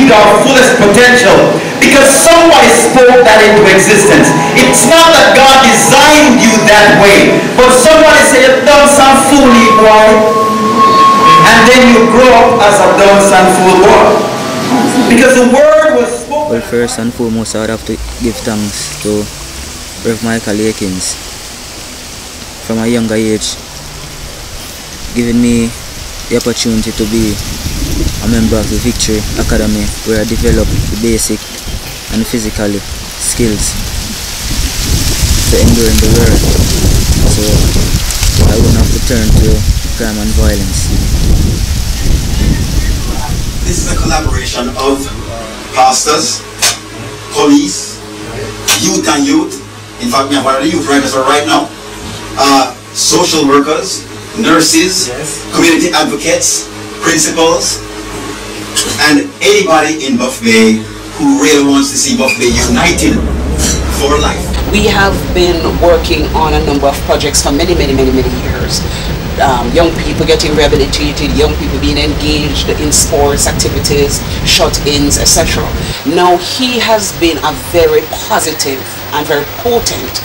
achieved our fullest potential because somebody spoke that into existence. It's not that God designed you that way, but somebody said, "You've done some fooly boy," and then you grow up as a done some fool boy. Because the word was spoken. Well, first and foremost, I would have to give thanks to Rev. Michael Akins from a younger age, giving me the opportunity to be a member of the Victory Academy, where I developed the basic and physical skills to endure in the world, so I wouldn't have to turn to crime and violence. This is a collaboration of pastors, police, youth and youth. In fact, we have one of the youth writers right now. Social workers, nurses, community advocates, principals, and anybody in Buff Bay who really wants to see Buff Bay united for life. We have been working on a number of projects for many years. Young people getting rehabilitated, young people being engaged in sports activities, shut-ins, etc. Now he has been a very positive and very potent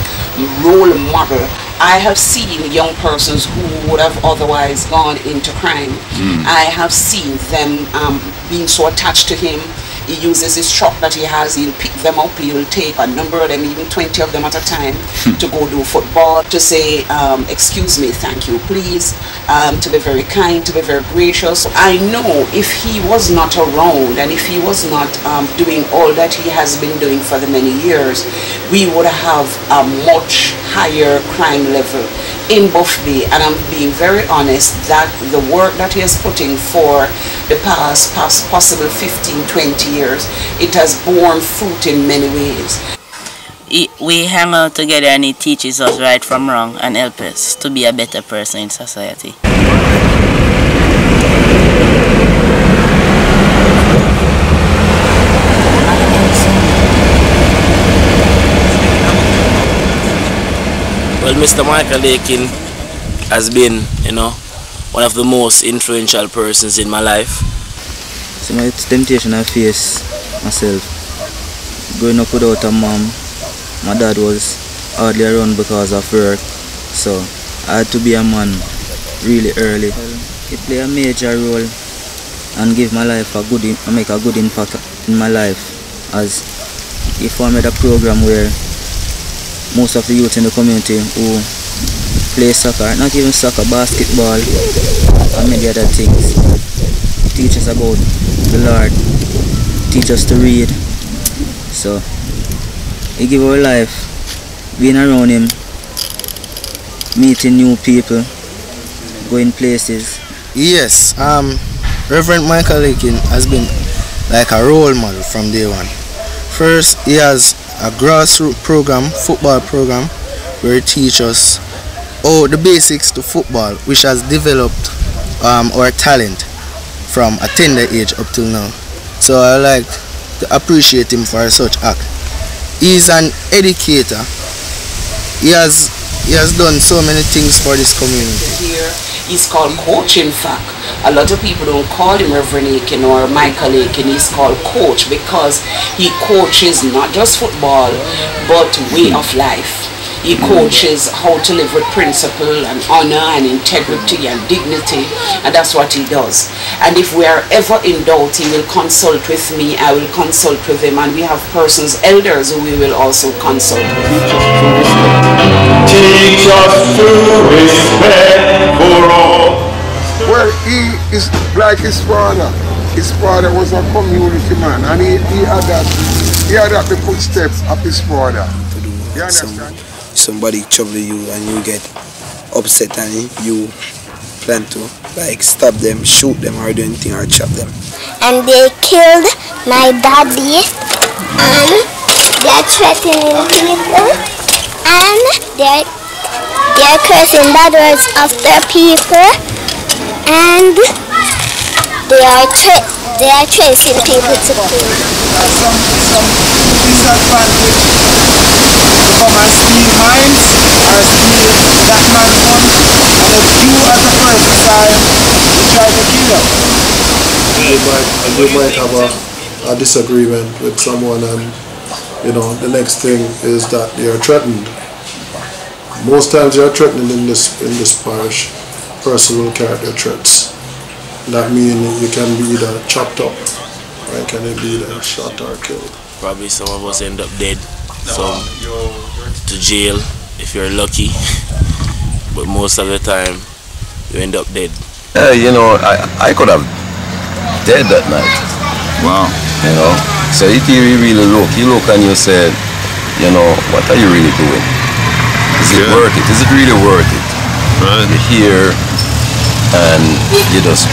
role model. I have seen young persons who would have otherwise gone into crime. I have seen them being so attached to him. He uses his truck that he has, he'll pick them up, he'll take a number of them, even 20 of them at a time, to go do football, to say, excuse me, thank you, please, to be very kind, to be very gracious. I know if he was not around and if he was not doing all that he has been doing for the many years, we would have a much higher crime level in Buff Bay. And I'm being very honest that the work that he has put in for the past possible 15-20 years, it has borne fruit in many ways. We hang out together and he teaches us right from wrong and helps us to be a better person in society. Well, Mr. Michael Akins has been, one of the most influential persons in my life. So my temptation I face myself. Growing up without a mom, my dad was hardly around because of work, so I had to be a man really early. It played a major role and give my life make a good impact in my life, as he formed a program where most of the youth in the community who play soccer, not even soccer, basketball and many other things, teach us about the Lord, teach us to read. So he give our life being around him, meeting new people, going places. Yes, Reverend Michael Akins has been like a role model from day one. First, he has a grassroots program, football program, where he teaches us the basics to football, which has developed our talent from a tender age up till now. So I like to appreciate him for such act. He's an educator. He has done so many things for this community. Here, he's called Coach, in fact. A lot of people don't call him Reverend Akins or Michael Akins. He's called Coach because he coaches not just football, but way of life. He coaches how to live with principle and honor and integrity and dignity, and that's what he does. And if we are ever in doubt, he will consult with me, I will consult with him, and we have persons, elders, who we will also consult with. Teach us to respect for all. Well, he is like his father. His father was a community man, and he had the footsteps of his father. You understand? Somebody trouble you and you get upset and you plan to stab them, shoot them, or do anything, or chop them. And they killed my daddy, and they are threatening people, and they are cursing bad words after people, and they are chasing people to kill. Some disadvantage to come and steal mines or steal that man's funds, and if you as a person saw him, you try to kill him. You might have a disagreement with someone, and you know, the next thing is that they are threatened. Most times they are threatened in this parish. Person will carry their threats. That means you can be either chopped up, or you can be either shot or killed. Probably some of us end up dead, some to jail if you're lucky, but most of the time you end up dead. You know, I could have dead that night. Wow. You know, so if you really look and you say, you know, what are you really doing? Is it worth it? Is it really worth it? Right. You're here and you just,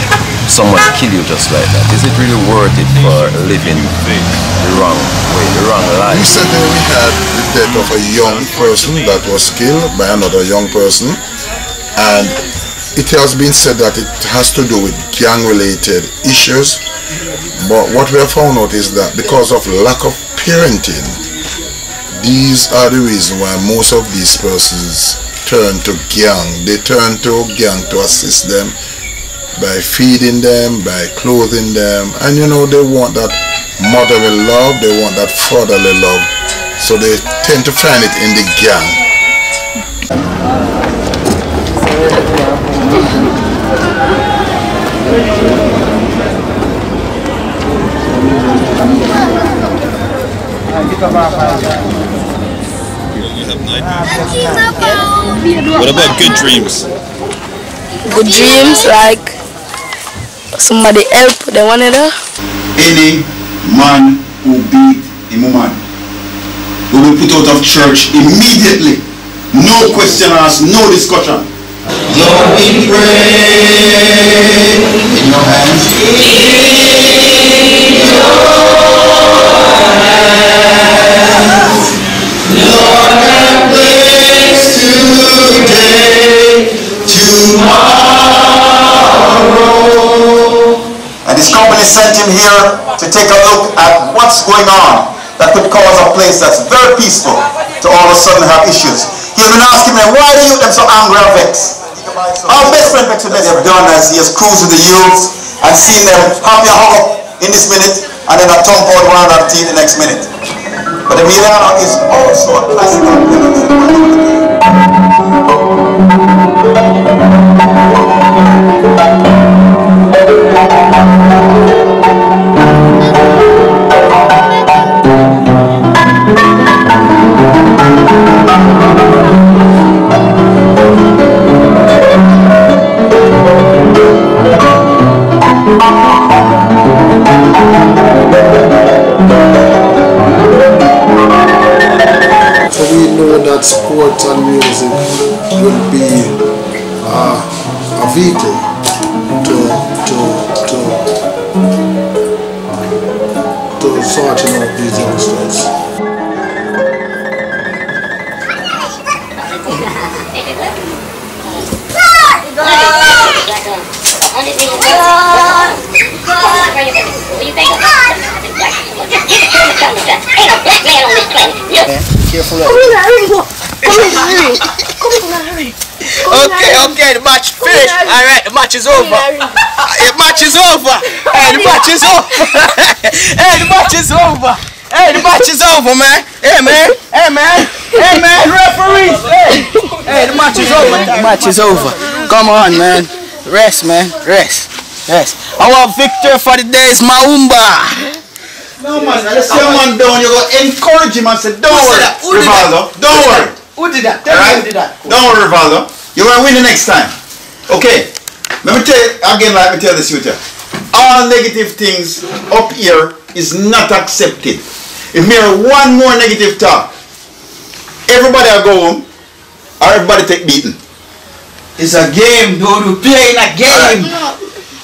someone kill you just like that. Is it really worth it for living the wrong way, the wrong life? Recently we had the death of a young person that was killed by another young person, and it has been said that it has to do with gang-related issues, but what we have found out is that because of lack of parenting, these are the reasons why most of these persons turn to gang. They turn to gang to assist them by feeding them, by clothing them, and you know, they want that motherly love, they want that fatherly love, so they tend to find it in the gang. What about good dreams? Good dreams, like somebody help the one another. Any man who beat a woman will be put out of church immediately. No question asked, no discussion. Lord, we pray in your hands. Lord, have grace today, tomorrow. And this company sent him here to take a look at what's going on that could cause a place that's very peaceful to all of a sudden have issues. He has been asking me, why do you them so angry or vexed? Our best friend Bex Obedi have done as he has cruised with the youths and seen them happy and hug up in this minute and then a thump out one another tea the next minute. But Emiliano is also a classical pianist. So we know that sports and music will be a vehicle to sorting out these youngsters. Careful. Okay, the match finished. Alright, the match is over. The match is over. Hey, the match is over. Hey, the match is over. Hey, the match is over, man. Hey, man. Hey, man, referees. Hey, the match is over. The match is over. Come on, man. Rest, man. Rest. Our victor for the day is Maumba. No man, let's see a man down, you go encourage him and say, don't worry, Rivaldo, don't worry. Who did that? Tell me who did that. Don't worry, Rivaldo. You're going to win the next time. Okay. Let me tell you, again, like me tell this you. All negative things up here is not accepted. If we hear one more negative talk, everybody will go home or everybody take beating. It's a game, dude. We're playing a game.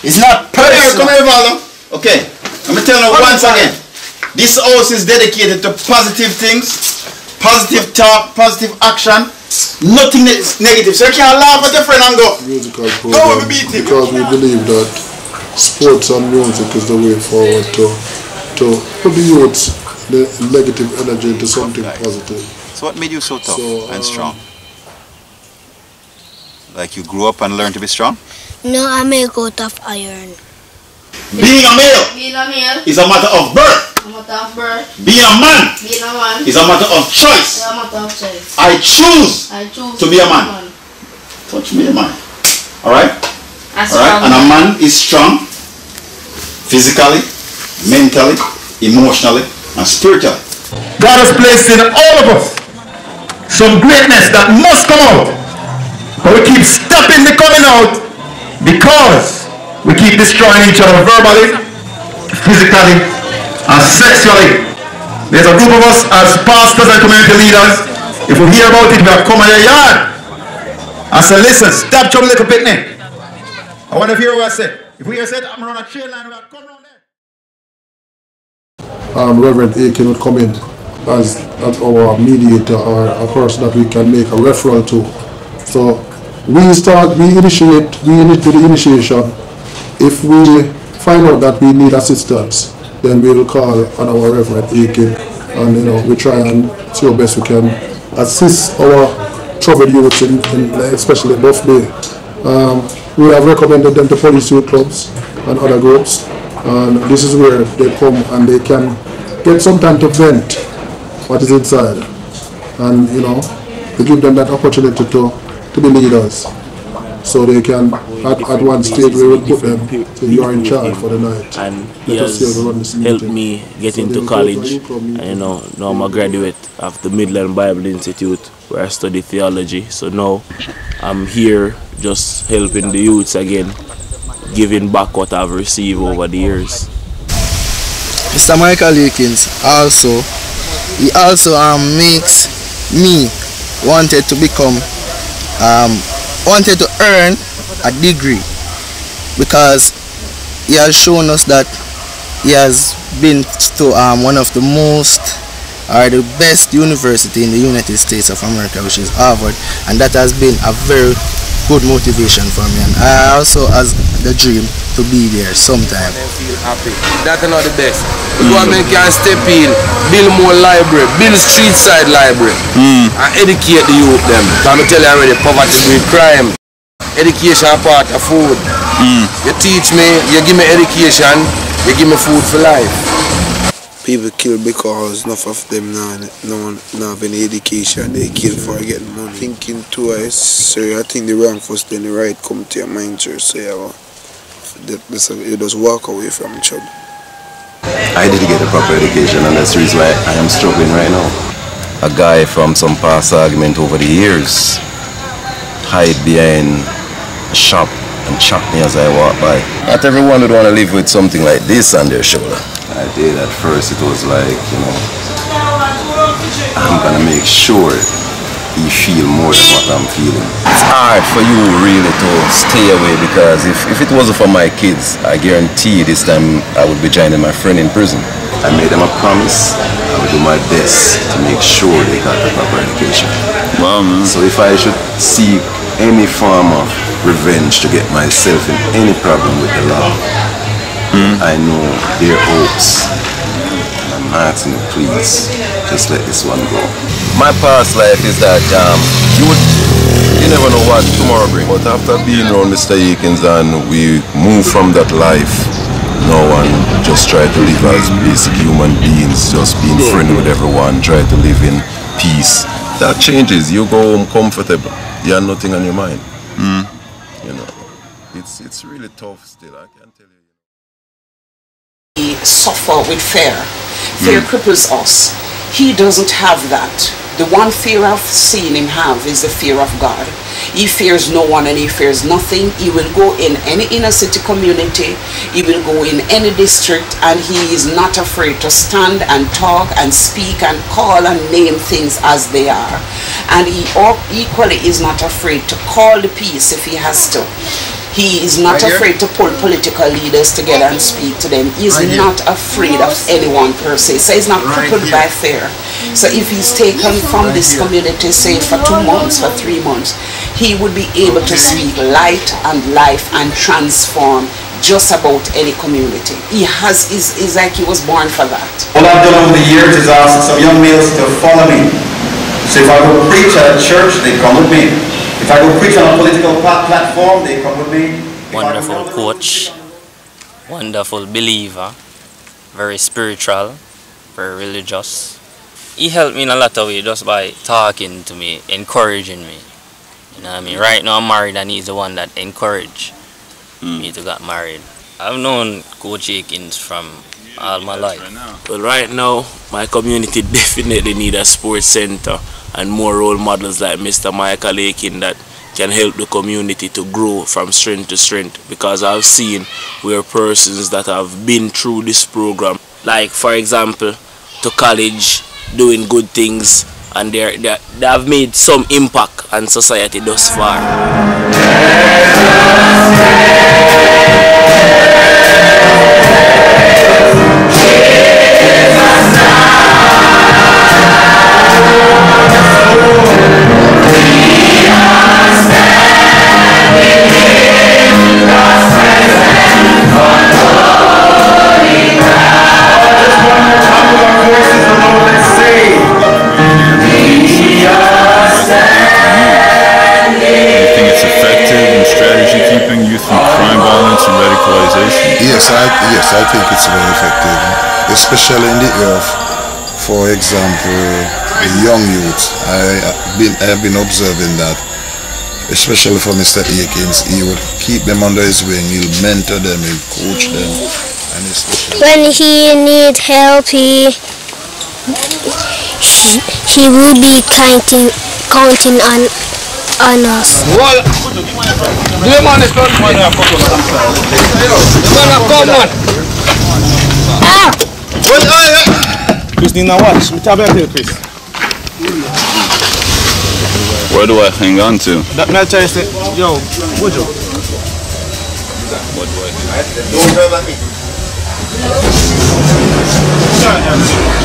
It's not personal. Come here, Rivaldo. Okay. Let me tell you once again. This house is dedicated to positive things, positive talk, positive action, nothing negative. So you can't laugh at your friend and go, Musical program, because we believe that sports and music is the way forward to put the youths, the negative energy into something positive. So what made you so tough and strong? Like you grew up and learned to be strong? No, I make out of iron. Being a male is a matter of birth. Being a man is a matter of choice. I choose to be a man. Touch me, a man. Alright? Alright? And a man is strong physically, mentally, emotionally, and spiritually. God has placed in all of us some greatness that must come out. But we keep stopping the coming out because we keep destroying each other verbally, physically, and sexually. There's a group of us as pastors and community leaders. If we hear about it, we have come in your yard. I said, listen, stop trouble little picnic. I want to hear what I said. If we hear said, I'm around a chain line, we'll come around there. Reverend Aiken would come in as our mediator or a person that we can make a referral to. So we initiate the initiation. If we find out that we need assistance, then we will call on our Reverend Aiken, and we try and see how best we can assist our troubled youths, especially Buff Bay. We have recommended them to police youth clubs and other groups, and this is where they come and they can get some time to vent what is inside, and we give them that opportunity to be leaders, so they can at one stage we will put them so you are in charge for the night. And he has helped me get into college, and now I'm a graduate of the Midland Bible Institute where I study theology. So now I'm here just helping the youths again, giving back what I've received over the years. Mr. Michael Akins he also makes me wanted to earn a degree, because he has shown us that he has been to one of the best university in the United States of America, which is Harvard, and that has been a very good motivation for me, and I also has the dream to be there sometime. Feel happy. That's not the best. The government can step in, build more library, build street side library, and educate the youth them. Because I tell you already, poverty breed crime. Education part of food. You teach me, you give me education, you give me food for life. People kill because enough of them not have any education. They kill for getting money. Thinking twice, so I think the wrong first, then the right come to your mind, sir. So you just walk away from each other. I didn't get a proper education, and that's the reason why I am struggling right now. A guy from some past argument over the years hide behind a shop and chop me as I walk by. Not everyone would want to live with something like this on their shoulder. I did. At first it was like, I'm gonna make sure you feel more than what I'm feeling. It's hard for you really to stay away, because if it wasn't for my kids, I guarantee this time I would be joining my friend in prison. I made them a promise. I would do my best to make sure they got the proper education. Wow, man. So if I should seek any form of revenge to get myself in any problem with the law, I know their hopes. I'm asking you, please, just let this one go. My past life is that you never know what tomorrow brings. But after being around Mr. Akins and we move from that life, no one just try to live as basic human beings, just being friendly with everyone, try to live in peace. That changes. You go home comfortable. You have nothing on your mind. It's really tough still, I can tell you. We suffer with fear. Fear cripples us. He doesn't have that. The one fear I've seen him have is the fear of God. He fears no one and he fears nothing. He will go in any inner city community. He will go in any district, and he is not afraid to stand and talk and speak and call and name things as they are. And he equally is not afraid to call the peace if he has to. He is not afraid to pull political leaders together and speak to them. He is not afraid of anyone per se. So he's not crippled by fear. So if he's taken from this community, say for 2 months, for 3 months, he would be able to speak light and life and transform just about any community. Is like he was born for that. All I've done over the years is ask some young males to follow me. So if I go preach at a church, they come with me. If I go preach on a political platform, they come with me. Wonderful coach, wonderful believer, very spiritual, very religious. He helped me in a lot of ways just by talking to me, encouraging me. You know what I mean? Right now I'm married and he's the one that encouraged me to get married. I've known Coach Akins from all my life. Well, right now my community definitely need a sports center and more role models like Mr. Michael Akins that can help the community to grow from strength to strength, because I've seen where persons that have been through this program, like for example to college, doing good things, and they have made some impact on society thus far. Yes, I think it's very effective, especially in the area of, for example, the young youth. I have been observing that, especially for Mr. Akins. He would keep them under his wing, he'll mentor them, he'll coach them. And especially when he needs help, he will be counting on us. Well, the man is not money. Come on. Ah! Chris, need to watch. Me tell you, Chris. Where do I hang on to? That man try to say, yo, Wojo. What do I do? Don't tell that me.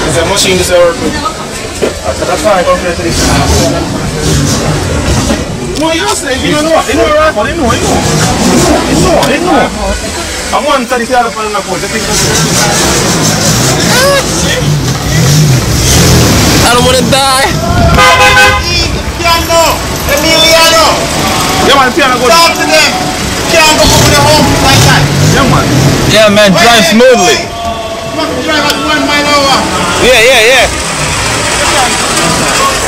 Is the machine this working? That's fine. Come here to this. No, you don't say, you don't know. You know, right? But you know. I'm one to the other one. I don't want to die. Piano, Emiliano. Yeah, man, Piano, go. Talk to them. Piano, go to the home like that. Yeah, man. Yeah, man, drive smoothly. Drive at 1 mile an hour. Yeah.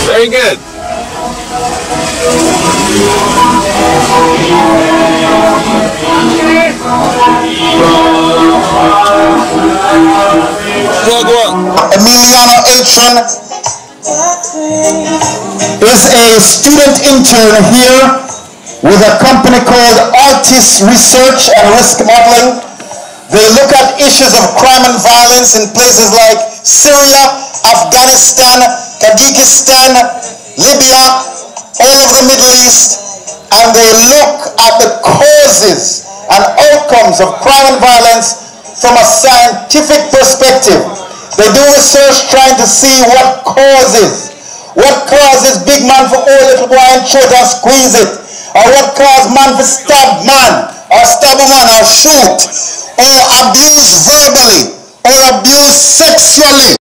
Very good. Go on. Emiliano Atron is a student intern here with a company called Artist Research and Risk Modeling. They look at issues of crime and violence in places like Syria, Afghanistan, Kyrgyzstan, Libya, all of the Middle East, and they look at the causes and outcomes of crime and violence from a scientific perspective. They do research trying to see what causes big man for old little boy and children squeeze it, or what causes man to stab man, or stab a man, or shoot, or abuse verbally, or abuse sexually.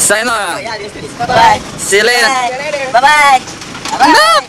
Sayonara. Bye-bye. See you later. Bye-bye. Bye-bye.